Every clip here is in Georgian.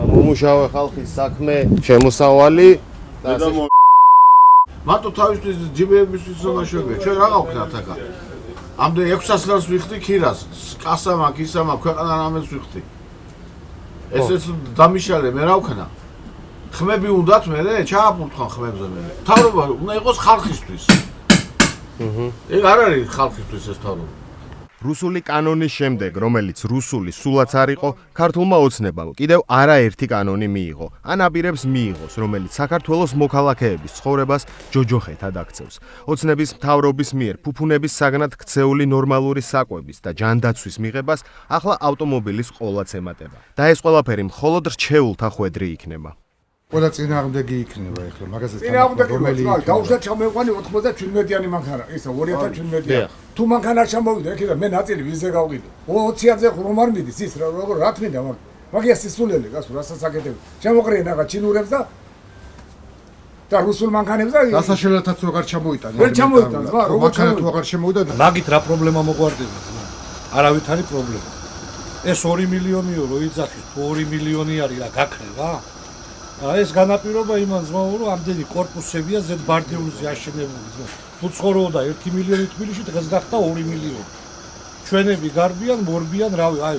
მომუშავე ხალხის საქმე შემოსავალი და მარტო თავისთვის ჯიბეებისთვის უმაშობია. ჩვენ რა გავხდათ აქა? ამდენ 600 ლარს ვიხდი ქირას, კასამა, ქისამა, ქვეყანა რამეს ვიხდი. ესეც დამიშალე, მე რა ვქნა? ხმები უნდათ მე, ჩააპურთხან ხმებზე მე. თავრობა უნდა იყოს ხალხისთვის. ეგ არ არის ხალხისთვის ეს თავრობა. რუსული კანონის შემდეგ, რომელიც რუსული სულაც არ იყო, ქართულმა ოცნებამ კიდევ არაერთი კანონი მიიღო. ან აპირებს მიიღოს, რომელიც საქართველოს მოქალაქეების ცხოვრებას ჯოჯოხეთად აქცევს. ოცნების მთავრობის მიერ ფუფუნების საგნად ქცეული ნორმალური საკვების და ჯანდაცვის მიღებას ახლა ავტომობილის ყოლაც ემატება. და ეს ყველაფერი მხოლოდ რჩეულთა ხვედრი იქნება. ყველა წინააღმდეგი იქნება ახლა მაგაზე რომელი დაუშვათ ჩამოიყვანი 97-იანი მანქანა ისა 2017-იანი თუ მანქანა ჩამოვიდა ეხლა მე ნაწილი ვიზზე გავყიდო 20-ზე ხომ არ მიდის ის როგორ რა თქმა უნდა მაგია სისულელი გასულ რასაც აკეთებ შემოყრიან რაღაც ჩინურებს და რუსულ მანქანებს და დასაშელათაც როგორ ჩამოიტანა ვერ ჩამოიტანა რა როგორ მანქანა თუ აღარ შემოვიდა მაგით რა პრობლემა მოგვარდება არავითარი პრობლემა ეს 2 მილიონიო რო იძახის თუ 2 მილიონი არის რა გაქნება ეს განაპირობა იმან ზმაო რომ ამდენი კორპუსებია ზედ ბარდიულზე აშენებული ზმაო თუ ცხოვრობდა 1 მილიონი თბილისში დღეს გახდა 2 მილიონი ჩვენები გარბიან მორბიან რავი აი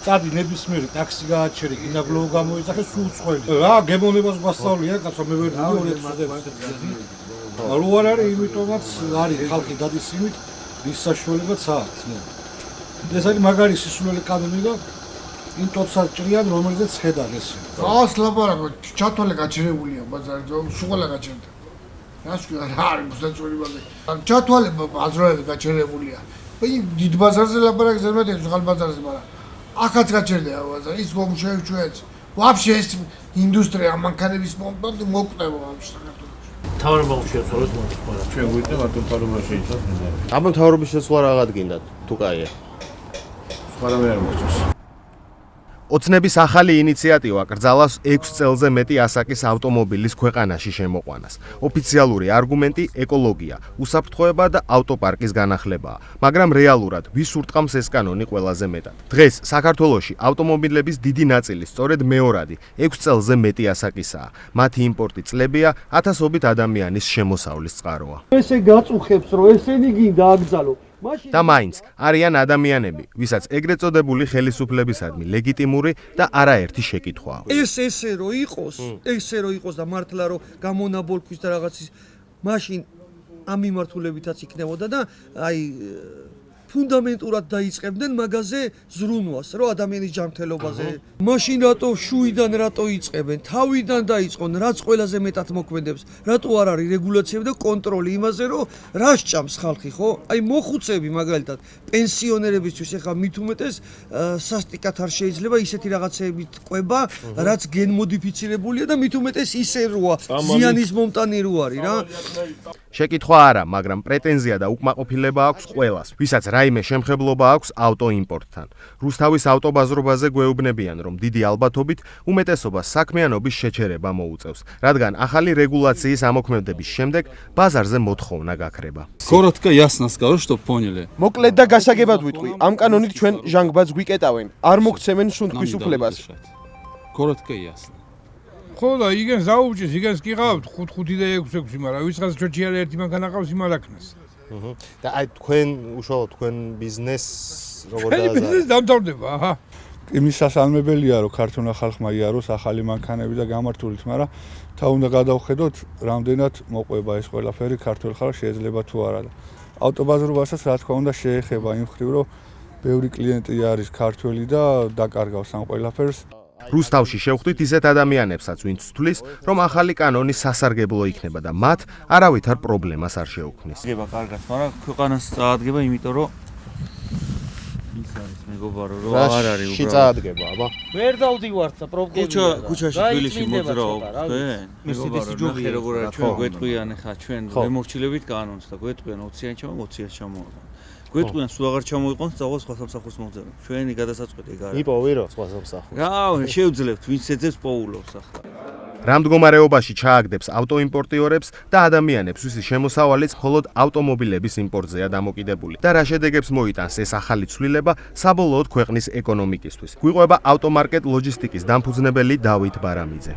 წადი ნებისმიერი ტაქსი გააჩერე კინაგლოო გამოიძახე სულ წველი რა გემონებას გვასწავლია კაცო მე ვერ ვიდეო 2000 წელი რო არ არის იმიტომაც არის ხალხი დადის იმით ის საშუალებაც აქვს ეს არის მაგარი სისულელი კანონი და იმ თოთსაც ჭრიან რომელზეც ხედან ეს. ას ლაპარაკო ჩათვალე გაჩერებულია ბაზარი სუყოლა გაჩერდა. რასკი რა არის მოსაწვევი ბაზარი. ჩათვალე აზროები გაჩერებულია. იმ დიდ ბაზარზე ლაპარაკი ზემოდე ზღალ ბაზარზე მაგრამ ახაც გაჩერდა ბაზარი ის მომშევი ჩვენც. ვაფშე ეს ინდუსტრია მანქანების მომენტი მოკდება ვაფშე საქართველოში. თავრობა შეცვალოს მოწყობა. ჩვენ გვიტყვი მარტო თავრობა შეიძლება. აბა თავრობის შეცვლა რა გადგინდათ თუ კაია. სხვა რამე არ მოხდეს. ოცნების ახალი ინიციატივა კრძალავს 6 წელზე მეტი ასაკის ავტომობილის ქვეყანაში შემოყვანას. ოფიციალური არგუმენტი ეკოლოგია, უსაფრთხოება და ავტოპარკის განახლებაა, მაგრამ რეალურად ვის ურტყამს ეს კანონი ყველაზე მეტად. დღეს საქართველოში ავტომობილების დიდი ნაწილი სწორედ მეორადი 6 წელზე მეტი ასაკისაა. მათი იმპორტი წლებია, ათასობით ადამიანის შემოსავლის წყაროა. ესე გაწუხებს რომ ესენი გინდა აკრძალო და მაინც არიან ადამიანები, ვისაც ეგრეთ წოდებული ხელისუფლებისადმი ლეგიტიმური და არაერთი შეკითხვა აქვს. ესე რო იყოს და მართლა რო გამონაბოლქვის და რაღაცის მაშინ ამ მიმართულებითაც იქნებოდა და აი ფუნდამენტურად დაიწყებდნენ მაგაზე ზრუნვას, რომ ადამიანის ჯანმრთელობაზე. მაშინ რატო შუიდან რატო იწყებენ? თავიდან დაიწყონ, რაც ყველაზე მეტად მოქმედებს. რატო არ არის რეგულაციები და კონტროლი იმაზე, რომ რა სჭამს ხალხი, ხო? აი მოხუცები მაგალითად, პენსიონერებისთვის ახლა მით უმეტეს სასტიკად არ შეიძლება ისეთი რაღაცეებით ყვება, რაც გენმოდიფიცირებულია და მით უმეტეს ისე როა, ზიანის მომტანი რო არის რა. შეკითხვა არა, მაგრამ პრეტენზია და უკმაყოფილება აქვს ყველას, ვისაც რაიმე შემხებლობა აქვს ავტოიმპორტთან. რუსთავის ავტობაზრობაზე გვეუბნებიან, რომ დიდი ალბათობით უმეტესობას საქმიანობის შეჩერება მოუწევს, რადგან ახალი რეგულაციის ამოქმედების შემდეგ ბაზარზე მოთხოვნა გაქრება. Коротко ясно скажу, что поняли. მოკლედ და გასაგებად ვიტყვი, ამ კანონით ჩვენ ჟანგბადს გვიკეტავენ, არ მოგცემენ სუნთქვის უფლებას. Коротко ясно. ხო და იგენ ზაუჯის, იგენს კი ყავთ 5 და 6, მაგრამ ვისაც ჩოჩი არ ერთი მანქანა ყავს იმ არ აქნას. და აი თქვენ უშუალოდ თქვენ ბიზნეს როგორ დააზარეთ? ბიზნეს დამთავრდება, აჰა. იმის სასალმებელია რომ ქართულმა ხალხმა იაროს ახალი მანქანები და გამართულით, მაგრამ თა უნდა გადავხედოთ, რამდენად მოყვება ეს ყველაფერი ქართულ ხალხს შეიძლება თუ არა და ავტობაზრობასაც რა თქმა უნდა შეეხება იმ ხრივ რომ ბევრი კლიენტი არის ქართველი და დაკარგავს ამ ყველაფერს. რუსთავში შევხვდით ისეთ ადამიანებსაც, ვინც თვლის, რომ ახალი კანონი სასარგებლო იქნება და მათ არავითარ პრობლემას არ შეუქმნის. გება კარგად, მაგრამ ქვეყანას წაადგება, იმიტომ რომ ის არის მეგობარო, რომ არ არის უბრალოდ. წაადგება, აბა. ვერ დავდივართ და პრობლემაა. ქუჩაში თბილისში მოძრაობ, თქვენ? მეგობარო, ნახე როგორ არის ჩვენ გვეტყვიან ხა ჩვენ ვემორჩილებით კანონს და გვეტყვიან 20-იან ჩამო 20-იან ჩამოვა. გვეტყვიან სულ აღარ ჩამოიყვანს ზაღვა სხვა სამსახურს მოგზაურობ. ჩვენი გადასაწყვეტი ეგ არის. იპოვირო სხვა სამსახურს. რა, შევძლებთ, ვინც ეძებს პოულობს ახლა. რა მდგომარეობაში ჩააგდებს ავტოიმპორტიორებს და ადამიანებს, ვისის შემოსავალიც მხოლოდ ავტომობილების იმპორტზეა დამოკიდებული და რა შედეგებს მოიტანს ეს ახალი ცვლილება საბოლოოდ ქვეყნის ეკონომიკისთვის. გვიყვება ავტომარკეტ ლოჯისტიკის დამფუძნებელი დავით ბარამიძე.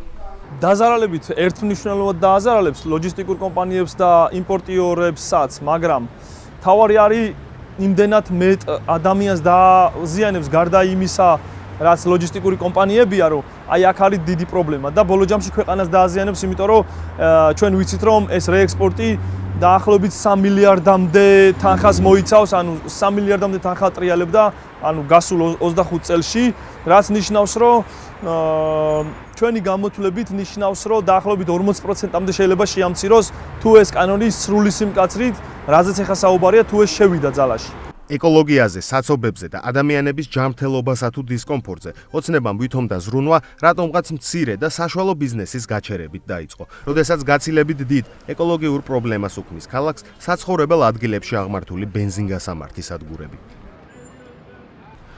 დაზარალებით ერთმნიშვნელოვნად დააზარალებს ლოჯისტიკურ კომპანიებს და იმპორტიორებსაც, მაგრამ თავარი არის იმდენად მეტ ადამიანს დააზიანებს გარდა იმისა, რაც ლოჯისტიკური კომპანიებია, რომ აი აქ არის დიდი პრობლემა და ბოლო ჯამში ქვეყანას დააზიანებს, იმიტომ რომ ჩვენ ვიცით, რომ ეს რეექსპორტი დაახლოებით 3 მილიარდამდე თანხას მოიცავს, ანუ 3 მილიარდამდე თანხა ტრიალებდა, ანუ გასულ 25 წელში, რაც ნიშნავს, რომ ჩვენი გამოთვლებით ნიშნავს, რომ დაახლოებით 40%-მდე შეიძლება შეამციროს თუ ეს კანონი სრული სიმკაცრით, რაზეც ახლა საუბარია, თუ ეს შევიდა ძალაში. ეკოლოგიაზე, საცობებზე და ადამიანების ჯანმრთელობასა თუ დისკომფორტზე ოცნებამ ვითომდა ზრუნვა, რატომღაც მცირე და საშუალო ბიზნესის გაჩერებით დაიწყო. როდესაც გაცილებით დიდ ეკოლოგიურ პრობლემას უქმნის ქალაქს საცხოვრებელ ადგილებში აღმართული ბენზინგასამართი სადგურები.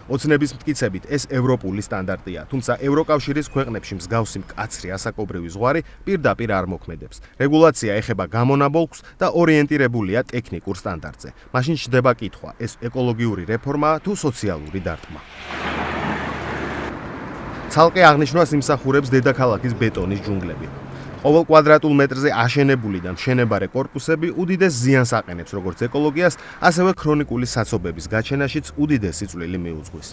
ოცნების მტკიცებით ეს ევროპული სტანდარტია, თუმცა ევროკავშირის ქვეყნებში მსგავსი მკაცრი ასაკობრივი ზღვარი პირდაპირ არ მოქმედებს. რეგულაცია ეხება გამონაბოლქვს და ორიენტირებულია ტექნიკურ სტანდარტზე. მაშინ ჩდება კითხვა, ეს ეკოლოგიური რეფორმაა თუ სოციალური დარტყმა. ცალკე აღნიშვნას იმსახურებს დედაქალაქის ბეტონის ჯუნგლები. ყოველ კვადრატულ მეტრზე აშენებული და მშენებარე კორპუსები უდიდეს ზიანს აყენებს როგორც ეკოლოგიას, ასევე ქრონიკული საცობების გაჩენაშიც უდიდესი წვლილი მიუძღვის.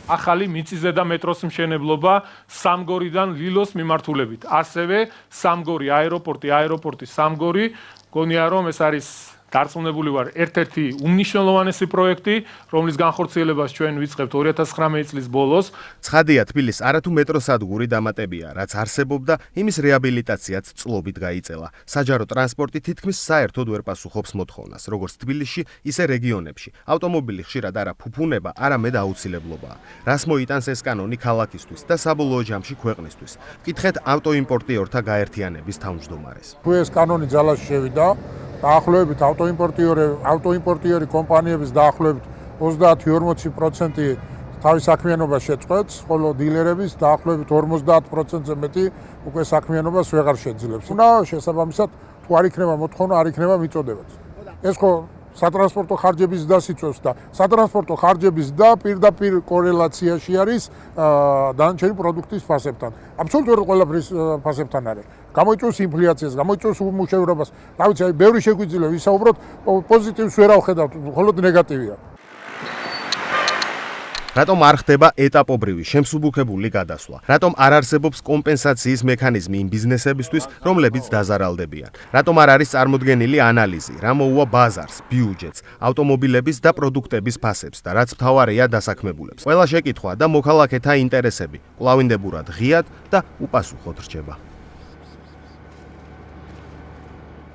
ახალი მიწისზედა და მეტროს მშენებლობა სამგორიდან ლილოს მიმართულებით. ასევე სამგორი აეროპორტი სამგორი, გონია რომ ეს არის დარწმუნებული ვარ, ერთ-ერთი უმნიშვნელოვანესი პროექტი, რომლის განხორციელებას ჩვენ ვიწყებთ 2019 წლის ბოლოს. ცხადია, თბილისს არათუ მეტროსადგური დამატებია, რაც არსებობდა, იმის რეაბილიტაციაც წლობით გაიწელა. საჯარო ტრანსპორტი თითქმის საერთოდ ვერ პასუხობს მოთხოვნას, როგორც თბილისში, ისე რეგიონებში. ავტომობილი ხშირად არა ფუფუნება, არამედ აუცილებლობაა. რას მოიტანს ეს კანონი ქალაქისთვის და საბოლოო ჯამში ქვეყნისთვის? ვკითხეთ ავტოიმპორტიორთა გაერთიანების თავმჯდომარეს. თუ ეს კანონი ძალაში შევიდა, დაახლოებით ავტოიმპორტიორი კომპანიების დაახლოებით 30-40% თავის საქმიანობას შეწყვეტს, ხოლო დილერების დაახლოებით 50%-ზე მეტი უკვე საქმიანობას ვეღარ შეძლებს. უნდა შესაბამისად თუ არ იქნება მოთხოვნა, არ იქნება მიწოდებაც. ეს ხო სატრანსპორტო ხარჯების დასს იწვევს და სატრანსპორტო ხარჯების და პირდაპირ კორელაციაში არის დანარჩენი პროდუქტის ფასებთან. აბსოლუტურად ყველაფრის ფასებთან არის. გამოიწვევს ინფლაციას, გამოიწვევს უმუშევრობას. რა ვიცი, აი ბევრი შეგვიძლია ვისაუბროთ, პოზიტივს ვერ ავხედავთ, მხოლოდ ნეგატივია. რატომ არ ხდება ეტაპობრივი შემსუბუქებული გადასვლა? რატომ არ არსებობს კომპენსაციის მექანიზმი იმ ბიზნესებისთვის, რომლებიც დაზარალდებიან? რატომ არ არის წარმოდგენილი ანალიზი, რა მოუვა ბაზარს, ბიუჯეტს, ავტომობილების და პროდუქტების ფასებს და რაც მთავარია დასაქმებულებს? ყველა შეკითხვა და მოქალაქეთა ინტერესები კვლავინდებურად ღიად და უპასუხოდ რჩება.